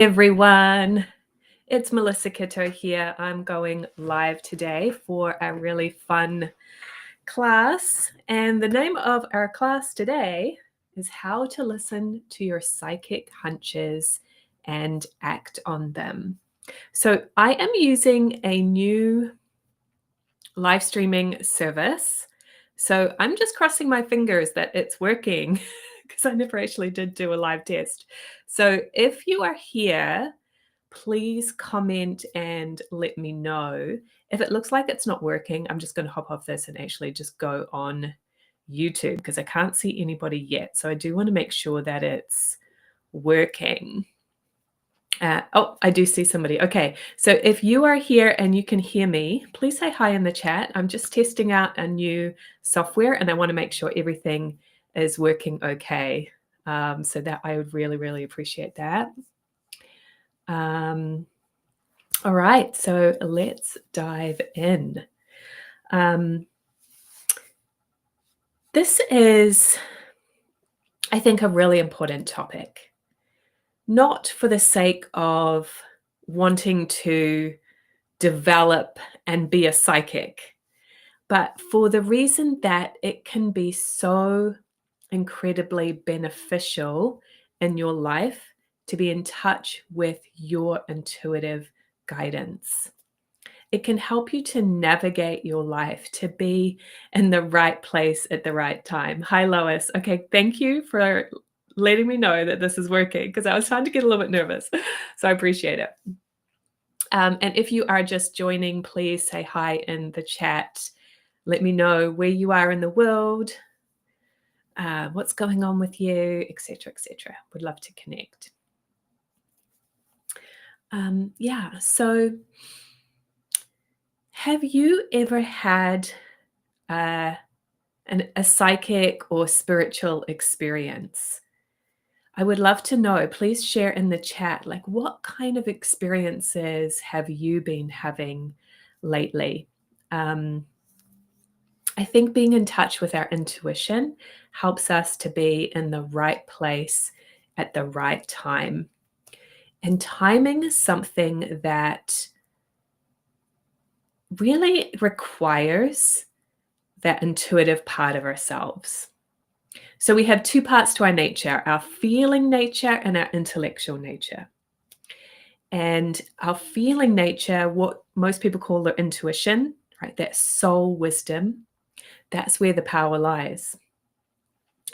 Everyone, it's Melissa Kitto here. I'm going live today for a really fun class. And the name of our class today is How to Listen to Your Psychic Hunches and Act on Them. So I am using a new live streaming service. So I'm just crossing my fingers that it's working because I never actually did do a live test. So if you are here, please comment and let me know. If it looks like it's not working, I'm just going to hop off this and actually just go on YouTube because I can't see anybody yet. So I do want to make sure that it's working. I do see somebody. Okay, so if you are here and you can hear me, please say hi in the chat. I'm just testing out a new software and I want to make sure everything is working okay. So that I would really, really appreciate that. All right, so let's dive in. This is, I think, a really important topic. Not for the sake of wanting to develop and be a psychic, but for the reason that it can be so incredibly beneficial in your life to be in touch with your intuitive guidance. It can help you to navigate your life, to be in the right place at the right time. Hi, Lois. Okay, thank you for letting me know that this is working because I was starting to get a little bit nervous. So I appreciate it. And if you are just joining, please say hi in the chat. Let me know where you are in the world, what's going on with you, etc., etc. Would love to connect. So have you ever had a psychic or spiritual experience? I would love to know. Please share in the chat, like, what kind of experiences have you been having lately? I think being in touch with our intuition helps us to be in the right place at the right time. And timing is something that really requires that intuitive part of ourselves. So we have two parts to our nature, our feeling nature and our intellectual nature. And our feeling nature, what most people call their intuition, right? That soul wisdom, that's where the power lies.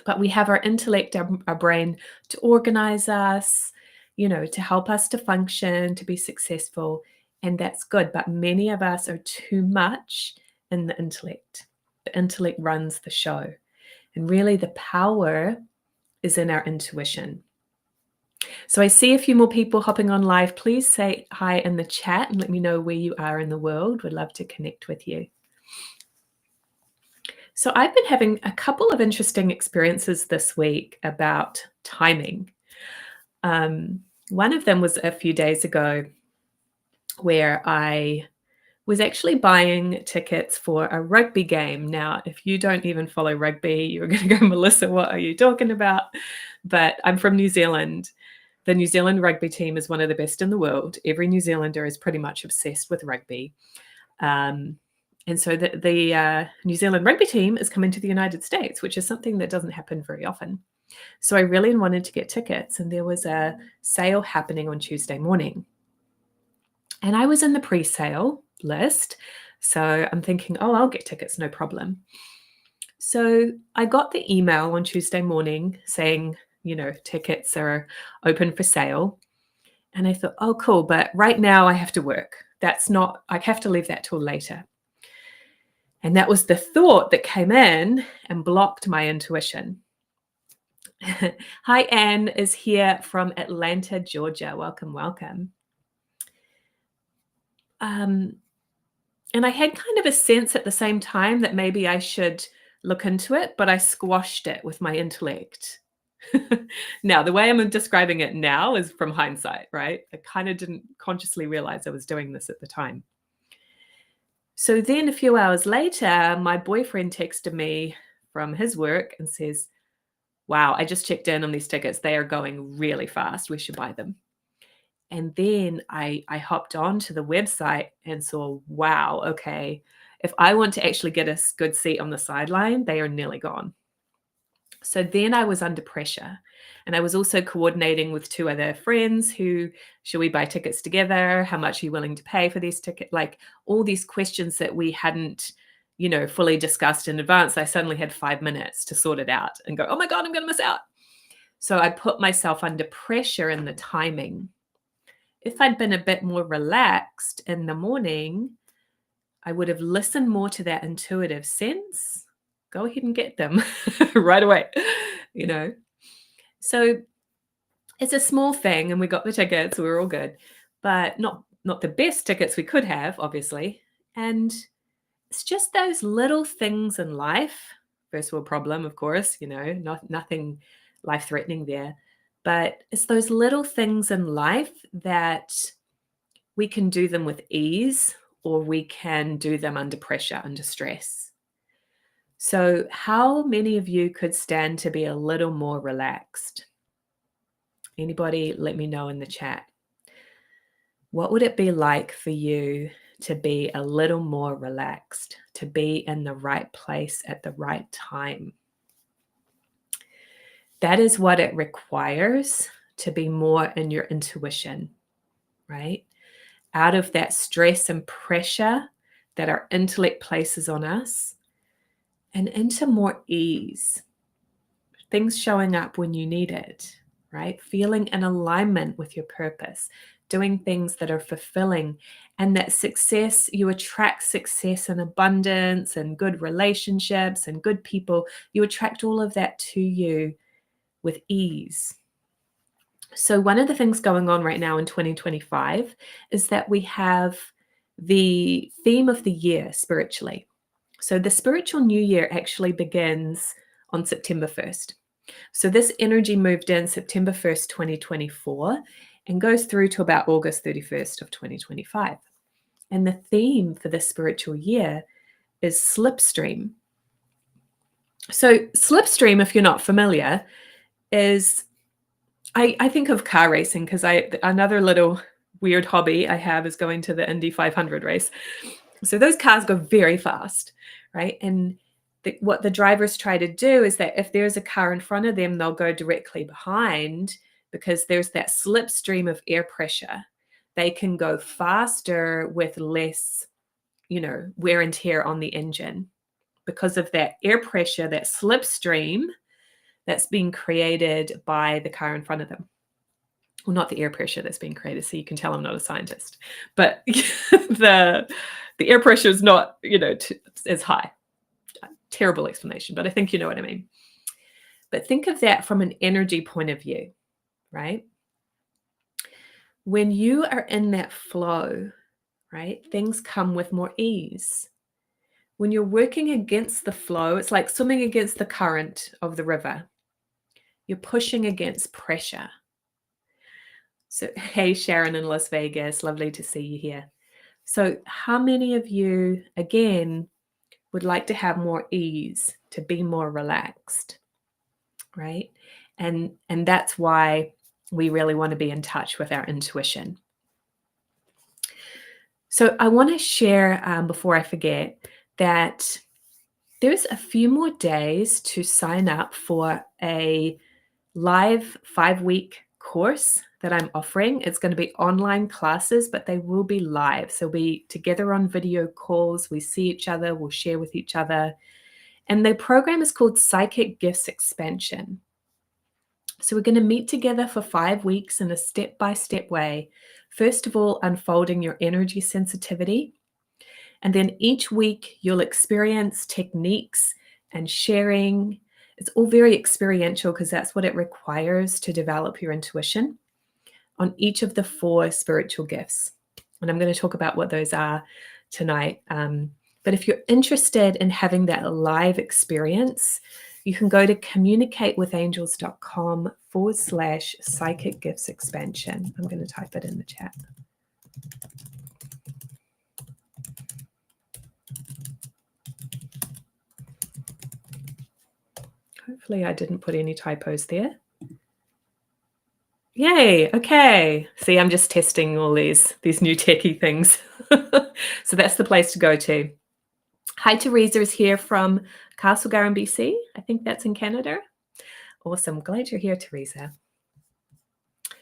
But we have our intellect, our brain to organize us, to help us to function, to be successful. And that's good. But many of us are too much in the intellect. The intellect runs the show. And really the power is in our intuition. So I see a few more people hopping on live. Please say hi in the chat and let me know where you are in the world. We'd love to connect with you. So I've been having a couple of interesting experiences this week about timing. One of them was a few days ago where I was actually buying tickets for a rugby game. Now, if you don't even follow rugby, you're going to go, Melissa, what are you talking about? But I'm from New Zealand. The New Zealand rugby team is one of the best in the world. Every New Zealander is pretty much obsessed with rugby. And so the New Zealand rugby team is coming to the United States, which is something that doesn't happen very often. So I really wanted to get tickets, and there was a sale happening on Tuesday morning. And I was in the pre-sale list. So I'm thinking, oh, I'll get tickets, no problem. So I got the email on Tuesday morning saying, tickets are open for sale. And I thought, oh, cool. But right now I have to work. I have to leave that till later. And that was the thought that came in and blocked my intuition. Hi, Anne is here from Atlanta, Georgia. Welcome, welcome. And I had kind of a sense at the same time that maybe I should look into it, but I squashed it with my intellect. Now, the way I'm describing it now is from hindsight, right? I kind of didn't consciously realize I was doing this at the time. So then a few hours later, my boyfriend texted me from his work and says, wow, I just checked in on these tickets. They are going really fast. We should buy them. And then I hopped onto the website and saw, wow, okay, if I want to actually get a good seat on the sideline, they are nearly gone. So then I was under pressure. And I was also coordinating with 2 other friends who, should we buy tickets together? How much are you willing to pay for these tickets? Like all these questions that we hadn't, fully discussed in advance. I suddenly had 5 minutes to sort it out and go, oh my God, I'm going to miss out. So I put myself under pressure in the timing. If I'd been a bit more relaxed in the morning, I would have listened more to that intuitive sense. Go ahead and get them right away, you know. So it's a small thing, and we got the tickets, we were all good, but not the best tickets we could have, obviously. And it's just those little things in life. First world problem, of course, nothing life-threatening there. But it's those little things in life that we can do them with ease, or we can do them under pressure, under stress. So how many of you could stand to be a little more relaxed? Anybody, let me know in the chat. What would it be like for you to be a little more relaxed, to be in the right place at the right time? That is what it requires to be more in your intuition, right? Out of that stress and pressure that our intellect places on us, and into more ease, things showing up when you need it, right? Feeling in alignment with your purpose, doing things that are fulfilling, and that success, you attract success and abundance and good relationships and good people. You attract all of that to you with ease. So one of the things going on right now in 2025 is that we have the theme of the year spiritually. So the spiritual new year actually begins on September 1st. So this energy moved in September 1st, 2024, and goes through to about August 31st of 2025. And the theme for this spiritual year is slipstream. So slipstream, if you're not familiar, is I think of car racing because another little weird hobby I have is going to the Indy 500 race. So those cars go very fast, right? And what the drivers try to do is that if there's a car in front of them, they'll go directly behind because there's that slipstream of air pressure. They can go faster with less, wear and tear on the engine because of that air pressure, that slipstream that's being created by the car in front of them. Well, not the air pressure that's being created, so you can tell I'm not a scientist, but the air pressure is not, as high. Terrible explanation, but I think you know what I mean. But think of that from an energy point of view, right? When you are in that flow, right, things come with more ease. When you're working against the flow, it's like swimming against the current of the river. You're pushing against pressure. So, hey, Sharon in Las Vegas, lovely to see you here. So how many of you, again, would like to have more ease, to be more relaxed, right? And that's why we really want to be in touch with our intuition. So I want to share, before I forget, that there's a few more days to sign up for a live 5-week course that I'm offering. It's going to be online classes, but they will be live. So we together on video calls, we see each other, we'll share with each other. And the program is called Psychic Gifts Expansion. So we're going to meet together for 5 weeks in a step-by-step way. First of all, unfolding your energy sensitivity. And then each week you'll experience techniques and sharing. It's all very experiential because that's what it requires to develop your intuition on each of the 4 spiritual gifts. And I'm going to talk about what those are tonight. But if you're interested in having that live experience, you can go to communicatewithangels.com/psychic gifts expansion. I'm going to type it in the chat. Hopefully I didn't put any typos there. Yay. Okay. See, I'm just testing all these new techie things. So that's the place to go to. Hi, Teresa is here from Castlegar in BC. I think that's in Canada. Awesome. Glad you're here, Teresa.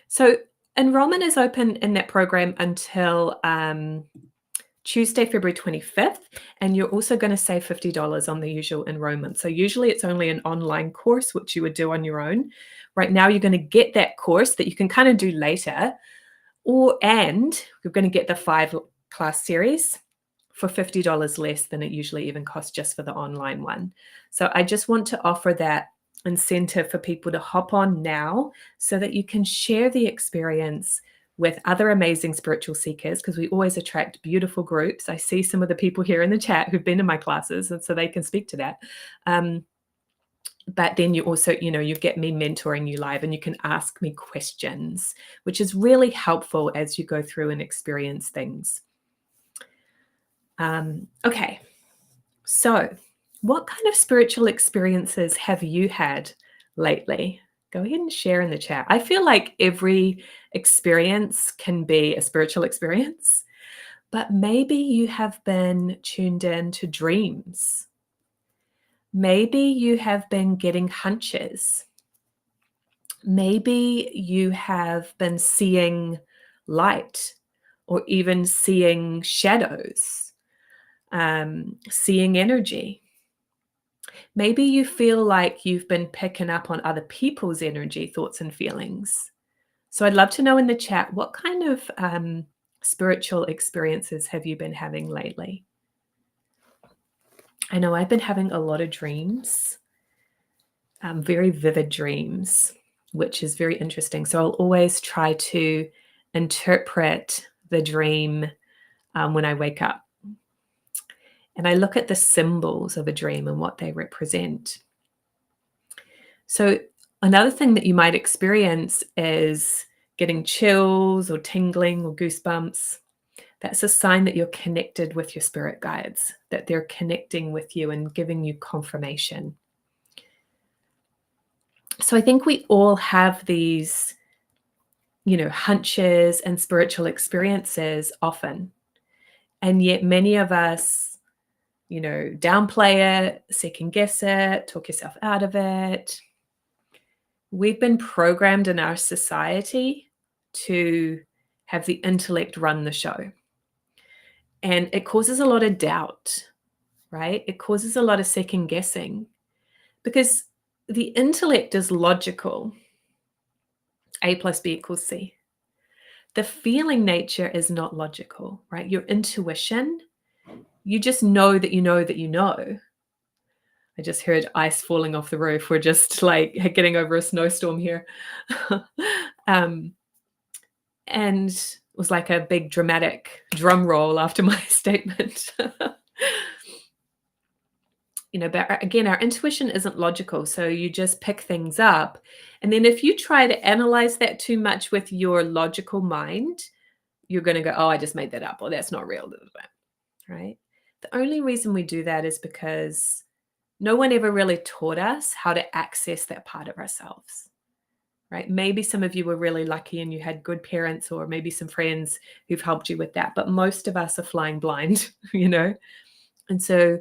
So enrollment is open in that program until Tuesday, February 25th, and you're also going to save $50 on the usual enrollment. So usually it's only an online course, which you would do on your own. Right now, you're going to get that course that you can kind of do later, and you're going to get the 5-class series for $50 less than it usually even costs just for the online one. So I just want to offer that incentive for people to hop on now so that you can share the experience with other amazing spiritual seekers, because we always attract beautiful groups. I see some of the people here in the chat who've been in my classes, and so they can speak to that. But then you also, you get me mentoring you live, and you can ask me questions, which is really helpful as you go through and experience things. Okay, so what kind of spiritual experiences have you had lately? Go ahead and share in the chat. I feel like every experience can be a spiritual experience, but maybe you have been tuned in to dreams. Maybe you have been getting hunches. Maybe you have been seeing light, or even seeing shadows, seeing energy. Maybe you feel like you've been picking up on other people's energy, thoughts, and feelings. So I'd love to know in the chat, what kind of spiritual experiences have you been having lately? I know I've been having a lot of dreams, very vivid dreams, which is very interesting. So I'll always try to interpret the dream when I wake up. And I look at the symbols of a dream and what they represent. So another thing that you might experience is getting chills or tingling or goosebumps. That's a sign that you're connected with your spirit guides, that they're connecting with you and giving you confirmation. So I think we all have these, hunches and spiritual experiences often. And yet many of us, downplay it, second guess it, talk yourself out of it. We've been programmed in our society to have the intellect run the show. And it causes a lot of doubt, right? It causes a lot of second guessing, because the intellect is logical. A plus B equals C. The feeling nature is not logical, right? Your intuition, you just know that you know that you know. I just heard ice falling off the roof. We're just like getting over a snowstorm here. And it was like a big dramatic drum roll after my statement. But again, our intuition isn't logical. So you just pick things up. And then if you try to analyze that too much with your logical mind, you're going to go, oh, I just made that up, or that's not real, right? The only reason we do that is because no one ever really taught us how to access that part of ourselves, right? Maybe some of you were really lucky and you had good parents, or maybe some friends who've helped you with that. But most of us are flying blind, And so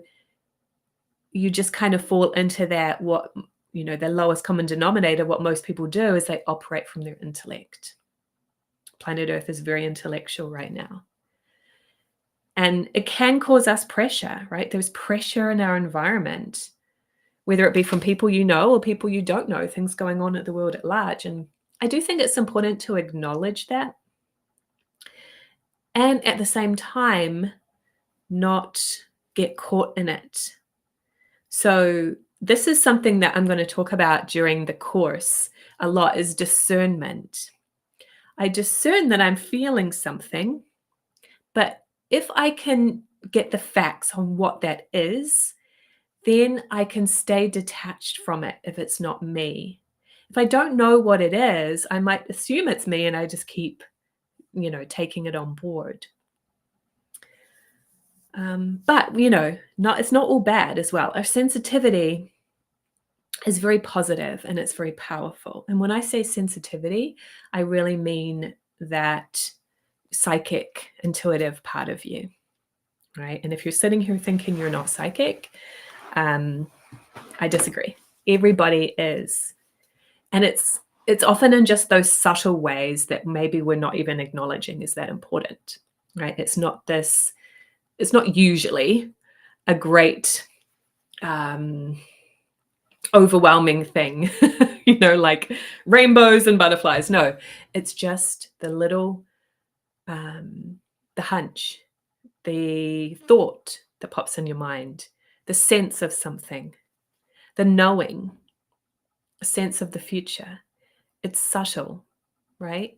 you just kind of fall into that, the lowest common denominator. What most people do is they operate from their intellect. Planet Earth is very intellectual right now. And it can cause us pressure, right? There's pressure in our environment, whether it be from people you know or people you don't know, things going on at the world at large. And I do think it's important to acknowledge that. And at the same time, not get caught in it. So this is something that I'm going to talk about during the course a lot, is discernment. I discern that I'm feeling something, but if I can get the facts on what that is, then I can stay detached from it if it's not me. If I don't know what it is, I might assume it's me, and I just keep, taking it on board. But, it's not all bad as well. Our sensitivity is very positive and it's very powerful. And when I say sensitivity, I really mean that psychic, intuitive part of you, right? And if you're sitting here thinking you're not psychic, I disagree. Everybody is. And it's often in just those subtle ways that maybe we're not even acknowledging is that important, right? It's not usually a great overwhelming thing, like rainbows and butterflies. No, it's just the little, the hunch, the thought that pops in your mind, the sense of something, the knowing, a sense of the future. It's subtle, right?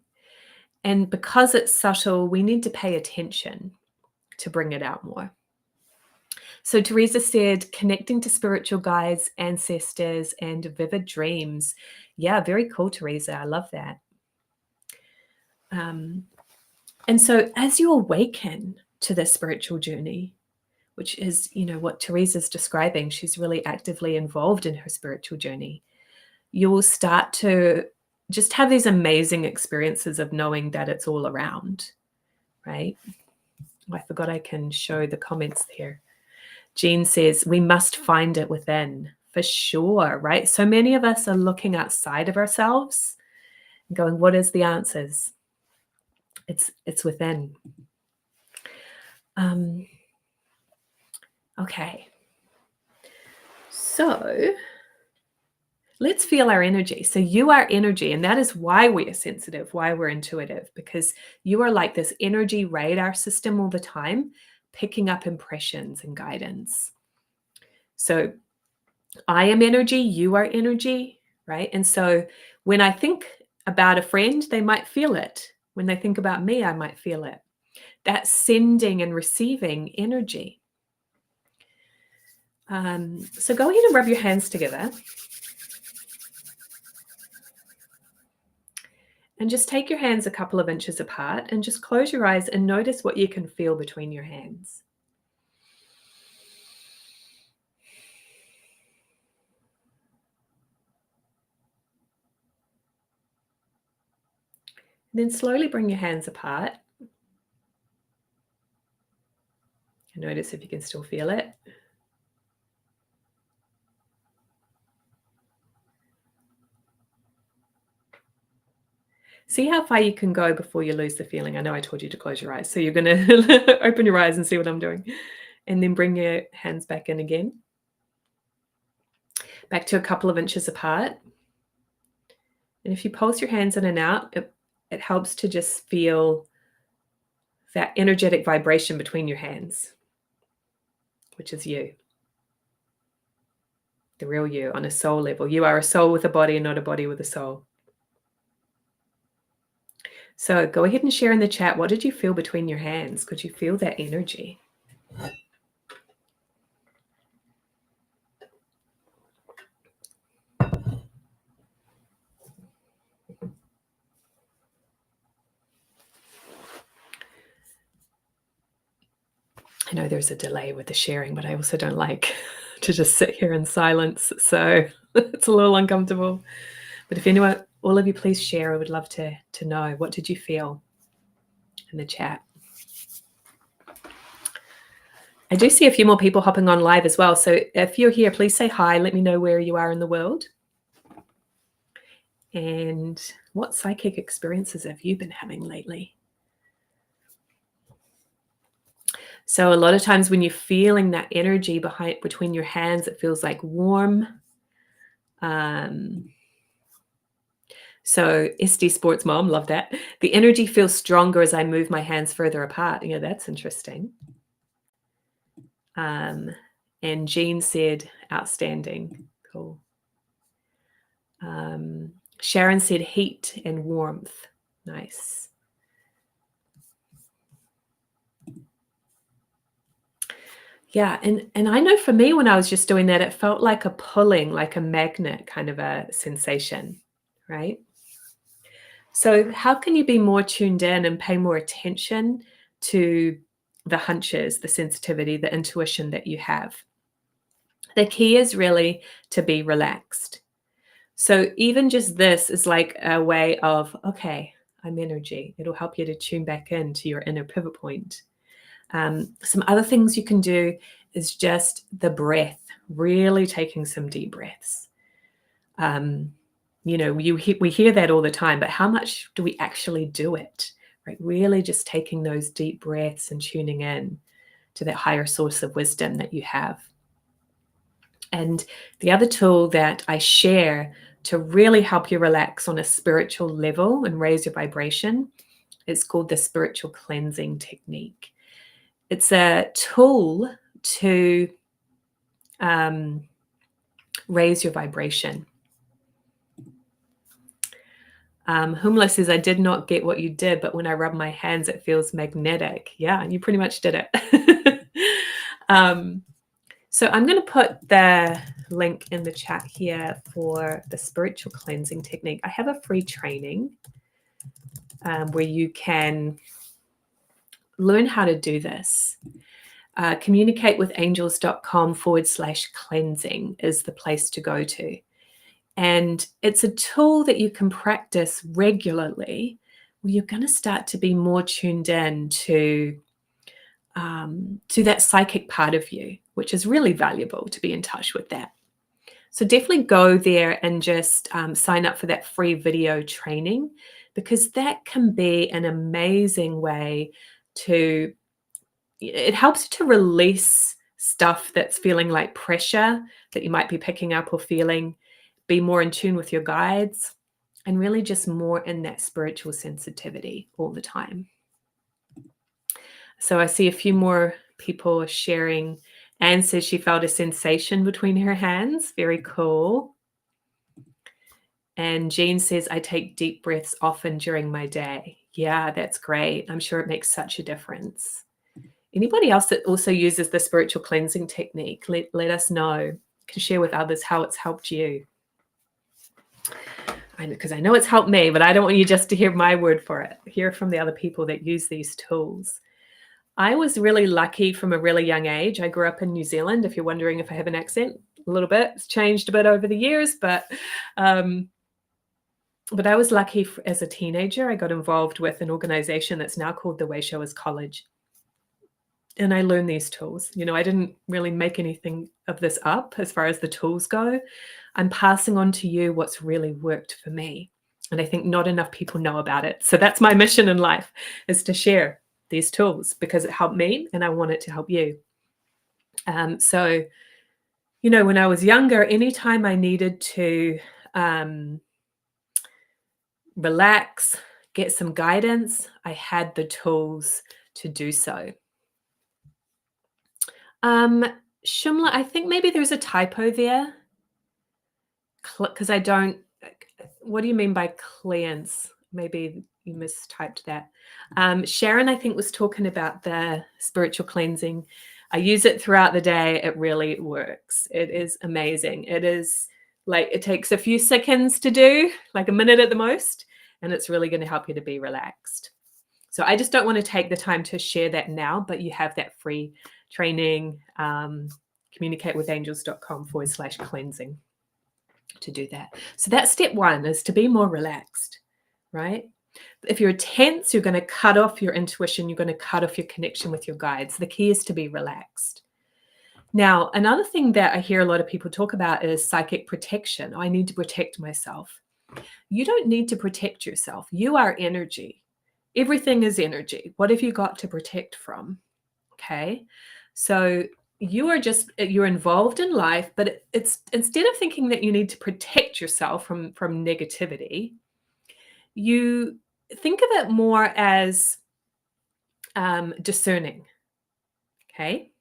And because it's subtle, we need to pay attention to bring it out more. So Teresa said, connecting to spiritual guides, ancestors, and vivid dreams. Yeah, very cool, Teresa. I love that. And so as you awaken to this spiritual journey, which is, what Teresa's describing, she's really actively involved in her spiritual journey, you will start to just have these amazing experiences of knowing that it's all around, right? I forgot I can show the comments there. Jean says, we must find it within, for sure, right? So many of us are looking outside of ourselves and going, what is the answers? It's within. Okay. So let's feel our energy. So you are energy, and that is why we are sensitive, why we're intuitive, because you are like this energy radar system all the time, picking up impressions and guidance. So I am energy, you are energy, right? And so when I think about a friend, they might feel it. When they think about me, I might feel it. That's sending and receiving energy. So go ahead and rub your hands together. And just take your hands a couple of inches apart and just close your eyes and notice what you can feel between your hands. Then slowly bring your hands apart. And notice if you can still feel it. See how far you can go before you lose the feeling. I know I told you to close your eyes, so you're going to open your eyes and see what I'm doing. And then bring your hands back in again. Back to a couple of inches apart. And if you pulse your hands in and out, it helps to just feel that energetic vibration between your hands, which is you. The real you on a soul level. You are a soul with a body and not a body with a soul. So go ahead and share in the chat. What did you feel between your hands? Could you feel that energy? I know there's a delay with the sharing, but I also don't like to just sit here in silence. So it's a little uncomfortable. But if anyone, all of you, please share. I would love to know. What did you feel in the chat? I do see a few more people hopping on live as well. So if you're here, please say hi. Let me know where you are in the world. And what psychic experiences have you been having lately? So a lot of times when you're feeling that energy between your hands, it feels like warm. So SD Sports Mom, love that. The energy feels stronger as I move my hands further apart. Yeah, that's interesting. And Jean said, outstanding. Cool. Sharon said heat and warmth. Nice. Yeah, and I know for me when I was just doing that, it felt like a pulling, like a magnet kind of a sensation, right? So how can you be more tuned in and pay more attention to the hunches, the sensitivity, the intuition that you have? The key is really to be relaxed. So even just this is like a way of, okay, I'm energy. It'll help you to tune back into your inner pivot point. Some other things you can do is just the breath, really taking some deep breaths. We hear that all the time, but how much do we actually do it? Right? Really just taking those deep breaths and tuning in to that higher source of wisdom that you have. And the other tool that I share to really help you relax on a spiritual level and raise your vibration is called the spiritual cleansing technique. It's a tool to raise your vibration. Humla says, I did not get what you did, but when I rub my hands, it feels magnetic. Yeah, you pretty much did it. So I'm going to put the link in the chat here for the spiritual cleansing technique. I have a free training where you can learn how to do this. Communicatewithangels.com/cleansing is the place to go to. And it's a tool that you can practice regularly where you're going to start to be more tuned in to that psychic part of you, which is really valuable to be in touch with that. So definitely go there and just sign up for that free video training, because that can be an amazing way it helps you to release stuff that's feeling like pressure that you might be picking up or feeling, be more in tune with your guides, and really just more in that spiritual sensitivity all the time. So I see a few more people sharing. Anne says she felt a sensation between her hands. Very cool. And Jean says, I take deep breaths often during my day. Yeah, that's great. I'm sure it makes such a difference. Anybody else that also uses the spiritual cleansing technique, let us know. You can share with others how it's helped you. Because I know it's helped me, but I don't want you just to hear my word for it. Hear from the other people that use these tools. I was really lucky from a really young age. I grew up in New Zealand, if you're wondering if I have an accent, a little bit. It's changed a bit over the years, but I was lucky as a teenager. I got involved with an organization that's now called the Wayshowers College. And I learned these tools. I didn't really make anything of this up as far as the tools go. I'm passing on to you what's really worked for me. And I think not enough people know about it. So that's my mission in life, is to share these tools because it helped me and I want it to help you. So, when I was younger, anytime I needed to relax, get some guidance, I had the tools to do so. Shumla, I think maybe there's a typo there because I don't. What do you mean by cleanse? Maybe you mistyped that. Sharon, I think, was talking about the spiritual cleansing. I use it throughout the day. It really works. It is amazing. It is like it takes a few seconds to do, like a minute at the most, and it's really going to help you to be relaxed. So I just don't want to take the time to share that now, but you have that free training, communicatewithangels.com/cleansing to do that. So that's step one, is to be more relaxed, right? If you're tense, you're going to cut off your intuition. You're going to cut off your connection with your guides. The key is to be relaxed. Now, another thing that I hear a lot of people talk about is psychic protection. I need to protect myself. You don't need to protect yourself. You are energy. Everything is energy. What have you got to protect from? Okay. So you're involved in life, but it's instead of thinking that you need to protect yourself from negativity, you think of it more as discerning. Okay.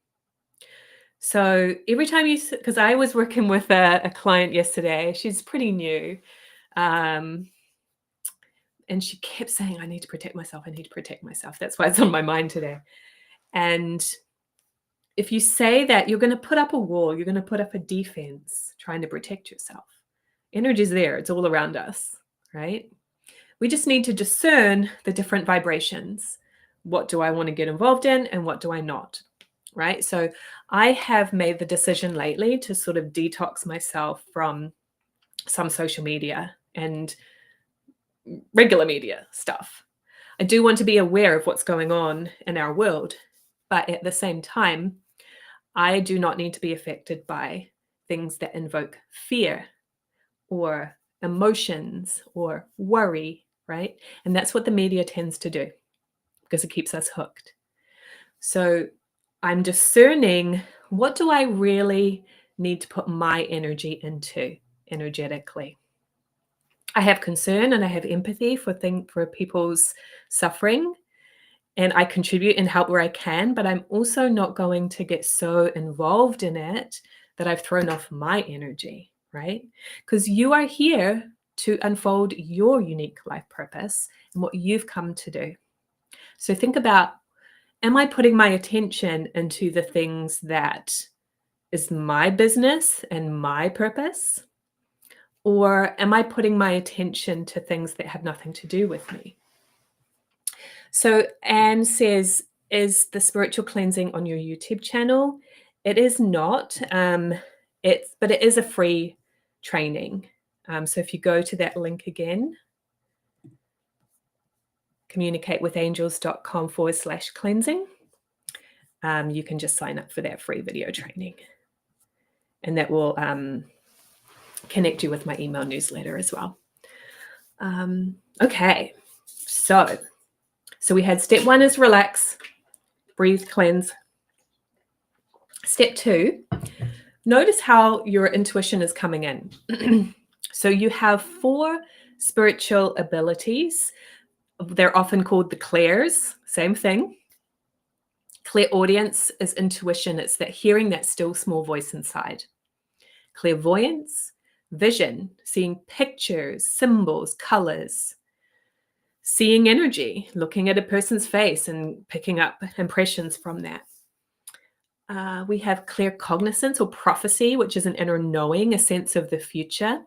So every time because I was working with a client yesterday, she's pretty new. And she kept saying, I need to protect myself. I need to protect myself. That's why it's on my mind today. And if you say that, you're going to put up a wall, you're going to put up a defense trying to protect yourself. Energy's there. It's all around us, right? We just need to discern the different vibrations. What do I want to get involved in and what do I not, right? So I have made the decision lately to sort of detox myself from some social media and regular media stuff. I do want to be aware of what's going on in our world, but at the same time, I do not need to be affected by things that invoke fear or emotions or worry, right? And that's what the media tends to do because it keeps us hooked. So I'm discerning, what do I really need to put my energy into energetically? I have concern and I have empathy for people's suffering, and I contribute and help where I can, but I'm also not going to get so involved in it that I've thrown off my energy, right? Because you are here to unfold your unique life purpose and what you've come to do. So think about, am I putting my attention into the things that is my business and my purpose? Or am I putting my attention to things that have nothing to do with me? So Anne says, is the spiritual cleansing on your YouTube channel? It is not. But it is a free training. So if you go to that link again, communicatewithangels.com/cleansing, you can just sign up for that free video training. And that will connect you with my email newsletter as well. Okay, so we had step 1 is relax, breathe, cleanse. Step 2, notice how your intuition is coming in. So you have 4 spiritual abilities. They're often called the clairs, same thing. Clairaudience is intuition. It's that hearing that still small voice inside. Clairvoyance, vision, seeing pictures, symbols, colors. Seeing energy, looking at a person's face and picking up impressions from that. We have claircognizance or prophecy, which is an inner knowing, a sense of the future.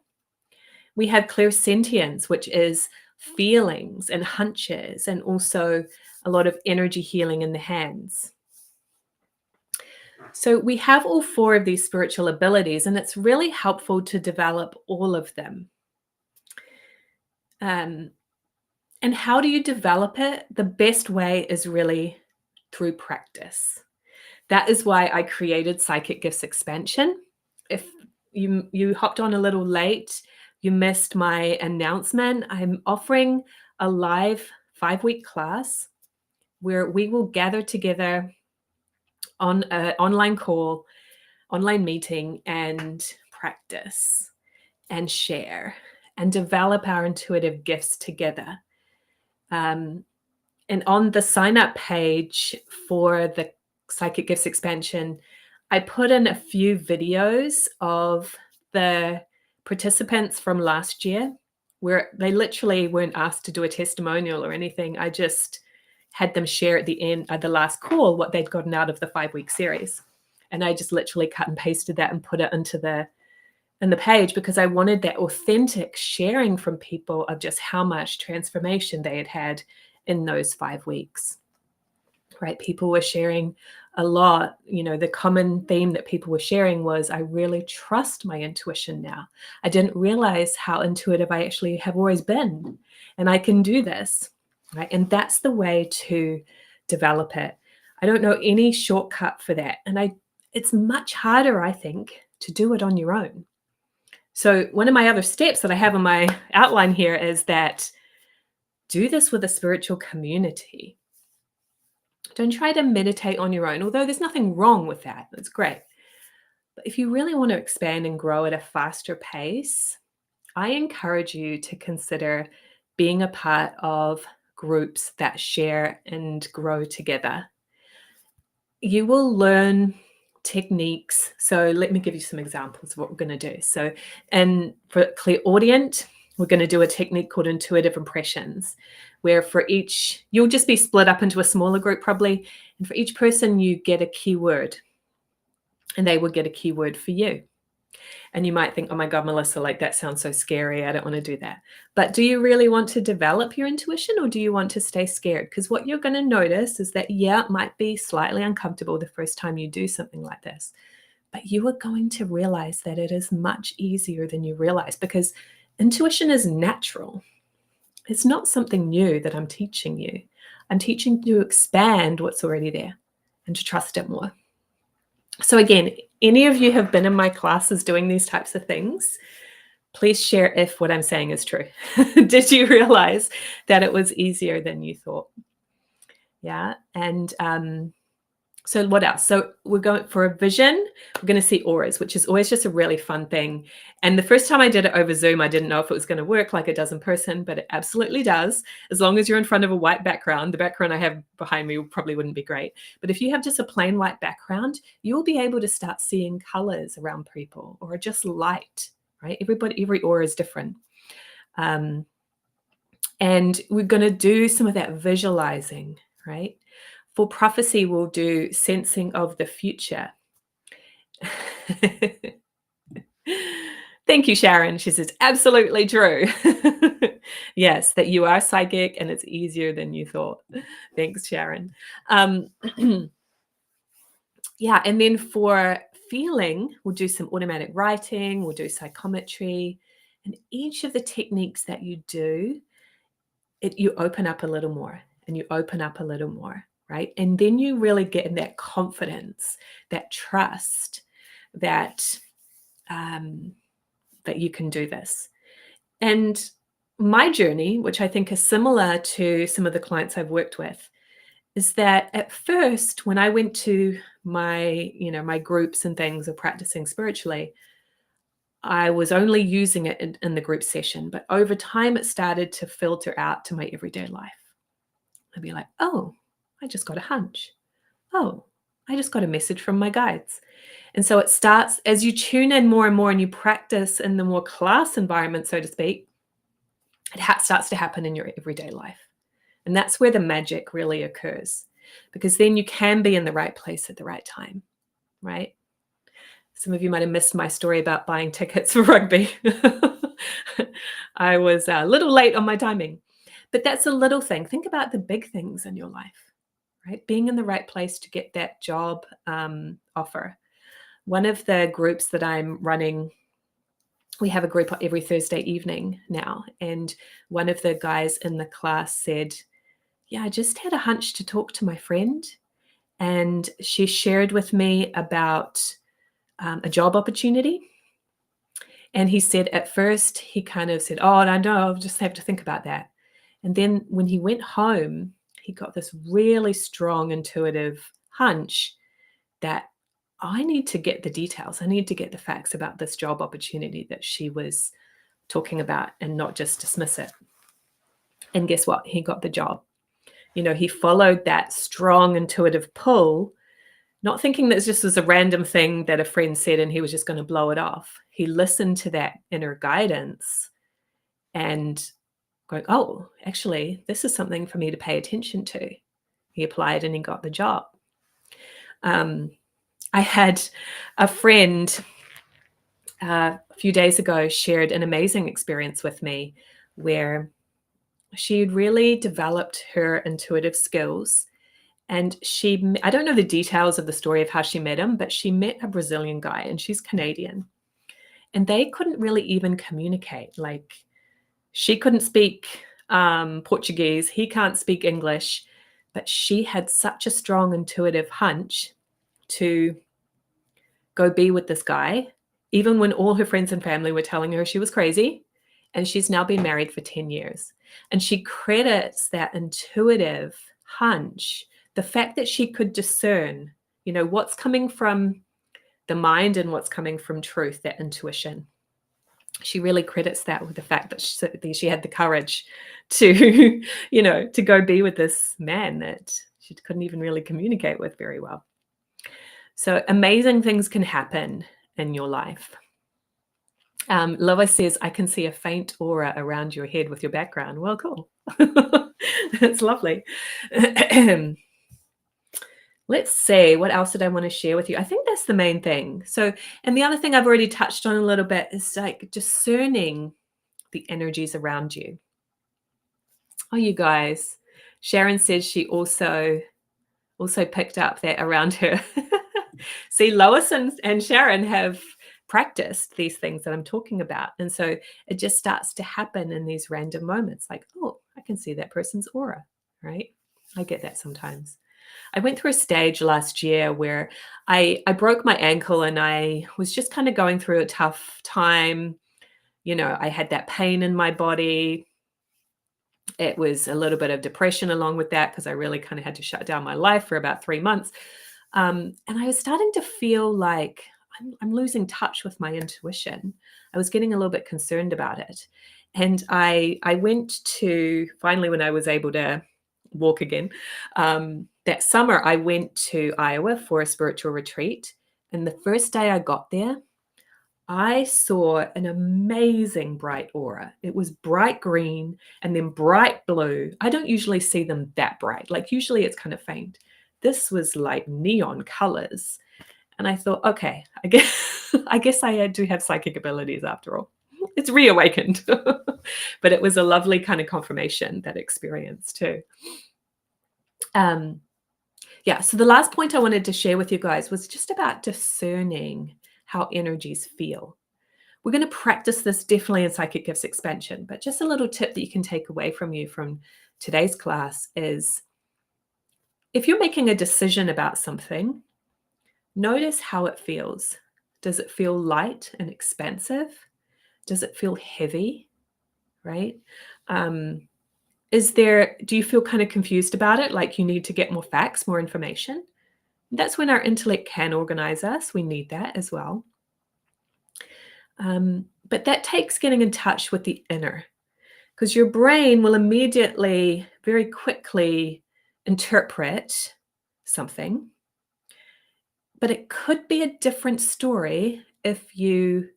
We have clairsentience, which is feelings and hunches, and also a lot of energy healing in the hands. So we have all 4 of these spiritual abilities, and it's really helpful to develop all of them. And how do you develop it? The best way is really through practice. That is why I created Psychic Gifts Expansion. If you hopped on a little late, you missed my announcement, I'm offering a live 5-week class where we will gather together on an online call, online meeting, and practice and share and develop our intuitive gifts together. And on the sign-up page for the Psychic Gifts Expansion, I put in a few videos of the participants from last year where they literally weren't asked to do a testimonial or anything. I just had them share at the end of the last call what they'd gotten out of the 5-week series. And I just literally cut and pasted that and put it into the page because I wanted that authentic sharing from people of just how much transformation they had had in those 5 weeks, right? People were sharing a lot. The common theme that people were sharing was, I really trust my intuition now. I didn't realize how intuitive I actually have always been, and I can do this, right? And that's the way to develop it. I don't know any shortcut for that. And it's much harder, I think, to do it on your own. So one of my other steps that I have on my outline here is that do this with a spiritual community. Don't try to meditate on your own, although there's nothing wrong with that. That's great. But if you really want to expand and grow at a faster pace, I encourage you to consider being a part of groups that share and grow together. You will learn techniques. So let me give you some examples of what we're going to do. So, and for clairaudient, we're going to do a technique called intuitive impressions, where for each, you'll just be split up into a smaller group probably, and for each person you get a keyword, and they will get a keyword for you. And you might think, oh my God, Melissa, like that sounds so scary. I don't want to do that. But do you really want to develop your intuition, or do you want to stay scared? Because what you're going to notice is that, it might be slightly uncomfortable the first time you do something like this. But you are going to realize that it is much easier than you realize, because intuition is natural. It's not something new that I'm teaching you. I'm teaching you to expand what's already there and to trust it more. So again, any of you have been in my classes doing these types of things, please share if what I'm saying is true. Did you realize that it was easier than you thought? Yeah. And so what else? So we're going for a vision. We're going to see auras, which is always just a really fun thing. And the first time I did it over Zoom, I didn't know if it was going to work like it does in person, but it absolutely does. As long as you're in front of a white background. The background I have behind me probably wouldn't be great. But if you have just a plain white background, you'll be able to start seeing colors around people, or just light, right? Every aura is different. And we're going to do some of that visualizing, right? For prophecy, we'll do sensing of the future. Thank you, Sharon. She says, absolutely true. Yes, that you are psychic and it's easier than you thought. Thanks, Sharon. Yeah, and then for feeling, we'll do some automatic writing, we'll do psychometry, and each of the techniques that you do, you open up a little more and you open up a little more, right? And then you really get in that confidence, that trust that that you can do this. And my journey, which I think is similar to some of the clients I've worked with, is that at first, when I went to my, my groups and things of practicing spiritually, I was only using it in the group session, but over time it started to filter out to my everyday life. I'd be like, oh, I just got a hunch. Oh, I just got a message from my guides. And so it starts, as you tune in more and more and you practice in the more class environment, so to speak, it starts to happen in your everyday life. And that's where the magic really occurs, because then you can be in the right place at the right time, right? Some of you might have missed my story about buying tickets for rugby. I was a little late on my timing, but that's a little thing. Think about the big things in your life, right? Being in the right place to get that job offer. One of the groups that I'm running, we have a group every Thursday evening now. And one of the guys in the class said, yeah, I just had a hunch to talk to my friend. And she shared with me about a job opportunity. And he said at first, he kind of said, oh, I know, I'll just have to think about that. And then when he went home, he got this really strong intuitive hunch that I need to get the details. I need to get the facts about this job opportunity that she was talking about and not just dismiss it. And guess what? He got the job. He followed that strong intuitive pull, not thinking that this was a random thing that a friend said and he was just going to blow it off. He listened to that inner guidance and going, oh, actually, this is something for me to pay attention to. He applied and he got the job. I had a friend a few days ago shared an amazing experience with me where she had really developed her intuitive skills. And I don't know the details of the story of how she met him, but she met a Brazilian guy and she's Canadian. And they couldn't really even communicate. Like, she couldn't speak Portuguese, he can't speak English, but she had such a strong intuitive hunch to go be with this guy, even when all her friends and family were telling her she was crazy. And she's now been married for 10 years. And she credits that intuitive hunch, the fact that she could discern, what's coming from the mind and what's coming from truth, that intuition. She really credits that with the fact that she had the courage to, to go be with this man that she couldn't even really communicate with very well. So amazing things can happen in your life. Lois says, I can see a faint aura around your head with your background. Well, cool. That's lovely. Let's see, what else did I want to share with you? I think that's the main thing. So, and the other thing I've already touched on a little bit is like discerning the energies around you. Oh, you guys, Sharon says she also picked up that around her. See, Lois and Sharon have practiced these things that I'm talking about. And so it just starts to happen in these random moments like, oh, I can see that person's aura, right? I get that sometimes. I went through a stage last year where I broke my ankle and I was just kind of going through a tough time. You know, I had that pain in my body. It was a little bit of depression along with that because I really kind of had to shut down my life for about 3 months. And I was starting to feel like I'm losing touch with my intuition. I was getting a little bit concerned about it. And I went to, finally, when I was able to walk again, that summer, I went to Iowa for a spiritual retreat. And the first day I got there, I saw an amazing bright aura. It was bright green and then bright blue. I don't usually see them that bright. Like usually it's kind of faint. This was like neon colors. And I thought, okay, I guess I do have psychic abilities after all. It's reawakened. But it was a lovely kind of confirmation, that experience too. Yeah, so the last point I wanted to share with you guys was just about discerning how energies feel. We're going to practice this definitely in Psychic Gifts Expansion, but just a little tip that you can take away from today's class is if you're making a decision about something, notice how it feels. Does it feel light and expansive? Does it feel heavy? Right? Do you feel kind of confused about it? Like you need to get more facts, more information? That's when our intellect can organize us. We need that as well. But that takes getting in touch with the inner, because your brain will immediately, very quickly interpret something. But it could be a different story if you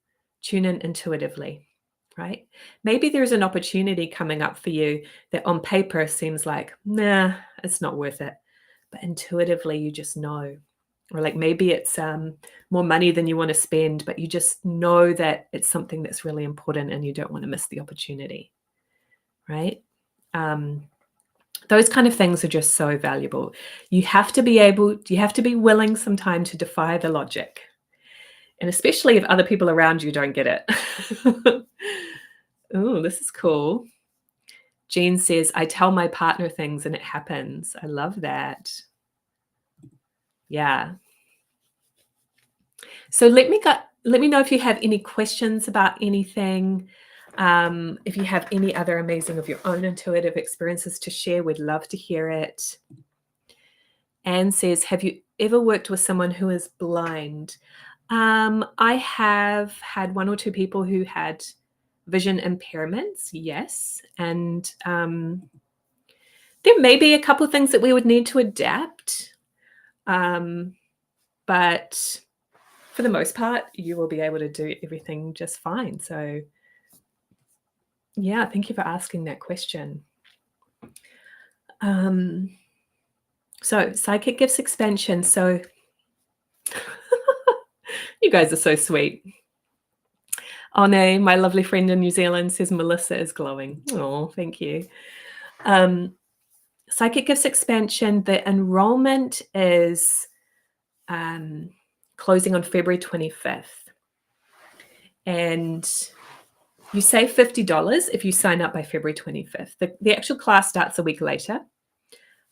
tune in intuitively, right? Maybe there's an opportunity coming up for you that on paper seems like, nah, it's not worth it. But intuitively, you just know. Or like maybe it's more money than you want to spend, but you just know that it's something that's really important and you don't want to miss the opportunity, right? Those kind of things are just so valuable. You have to be willing sometime to defy the logic. And especially if other people around you don't get it. Oh, this is cool. Jean says, I tell my partner things and it happens. I love that. Yeah. So let me know if you have any questions about anything. If you have any other amazing of your own intuitive experiences to share, we'd love to hear it. Anne says, have you ever worked with someone who is blind? I have had 1 or 2 people who had vision impairments, yes. And there may be a couple of things that we would need to adapt. But for the most part, you will be able to do everything just fine. So yeah, thank you for asking that question. So Psychic Gifts Expansion. So you guys are so sweet. Oh no, my lovely friend in New Zealand says Melissa is glowing. Oh, thank you. Psychic Gifts Expansion, the enrollment is closing on February 25th. And you save $50 if you sign up by February 25th. The actual class starts a week later.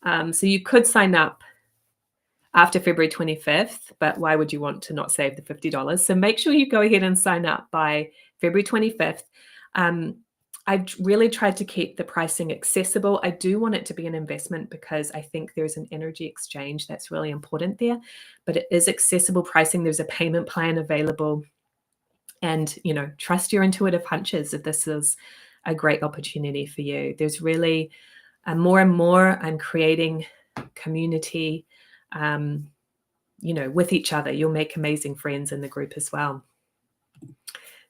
So you could sign up after February 25th, but why would you want to not save the $50? So make sure you go ahead and sign up by February 25th. I've really tried to keep the pricing accessible. I do want it to be an investment because I think there's an energy exchange that's really important there, but it is accessible pricing. There's a payment plan available. And, trust your intuitive hunches if this is a great opportunity for you. There's really more and more I'm creating community, with each other. You'll make amazing friends in the group as well.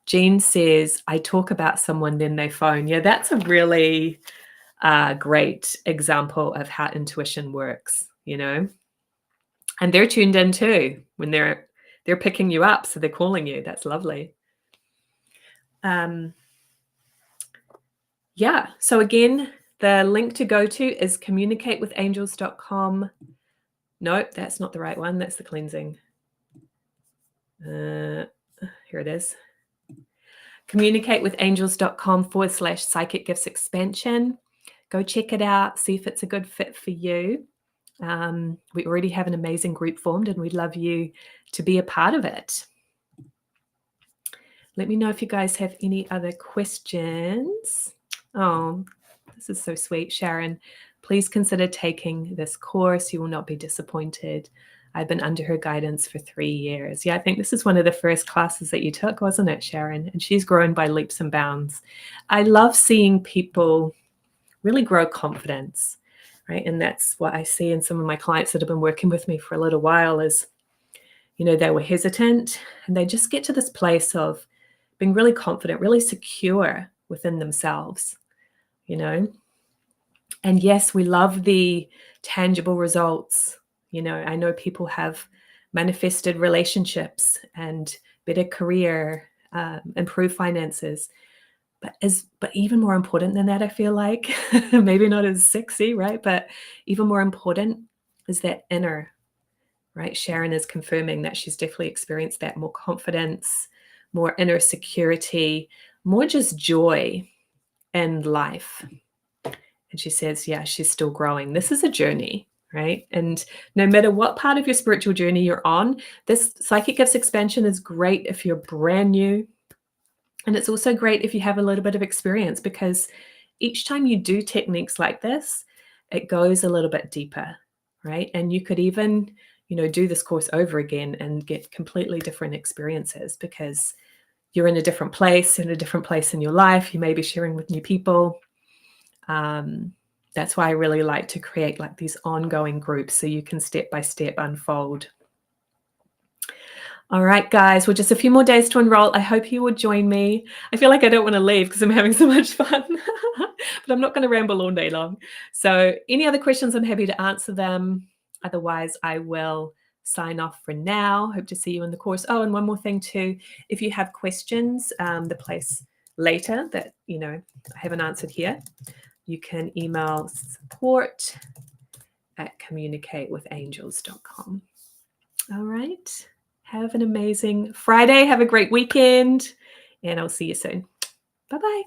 Jean says, I talk about someone, then they phone. Yeah, that's a really great example of how intuition works, And they're tuned in too when they're picking you up. So they're calling you. That's lovely. Yeah. So again, the link to go to is communicatewithangels.com. Nope, that's not the right one. That's the cleansing. Here it is. Communicatewithangels.com/psychic gifts expansion. Go check it out. See if it's a good fit for you. We already have an amazing group formed, and we'd love you to be a part of it. Let me know if you guys have any other questions. Oh, this is so sweet, Sharon. Please consider taking this course. You will not be disappointed. I've been under her guidance for 3 years. Yeah, I think this is one of the first classes that you took, wasn't it, Sharon? And she's grown by leaps and bounds. I love seeing people really grow confidence, right? And that's what I see in some of my clients that have been working with me for a little while is, they were hesitant and they just get to this place of being really confident, really secure within themselves, And yes, we love the tangible results. I know people have manifested relationships and better career, improved finances. But even more important than that, I feel like, maybe not as sexy, right? But even more important is that inner, right? Sharon is confirming that she's definitely experienced that, more confidence, more inner security, more just joy in life. And she says, yeah, she's still growing. This is a journey, right? And no matter what part of your spiritual journey you're on, this Psychic Gifts Expansion is great if you're brand new. And it's also great if you have a little bit of experience, because each time you do techniques like this, it goes a little bit deeper, right? And you could even, do this course over again and get completely different experiences because you're in a different place in your life. You may be sharing with new people. That's why I really like to create like these ongoing groups so you can step by step unfold. All right, guys, well, just a few more days to enroll. I hope you will join me. I feel like I don't want to leave because I'm having so much fun, but I'm not going to ramble all day long. So any other questions, I'm happy to answer them. Otherwise, I will sign off for now. Hope to see you in the course. Oh, and one more thing too. If you have questions, the place later that, I haven't answered here, you can email support@communicatewithangels.com. All right. Have an amazing Friday. Have a great weekend. And I'll see you soon. Bye-bye.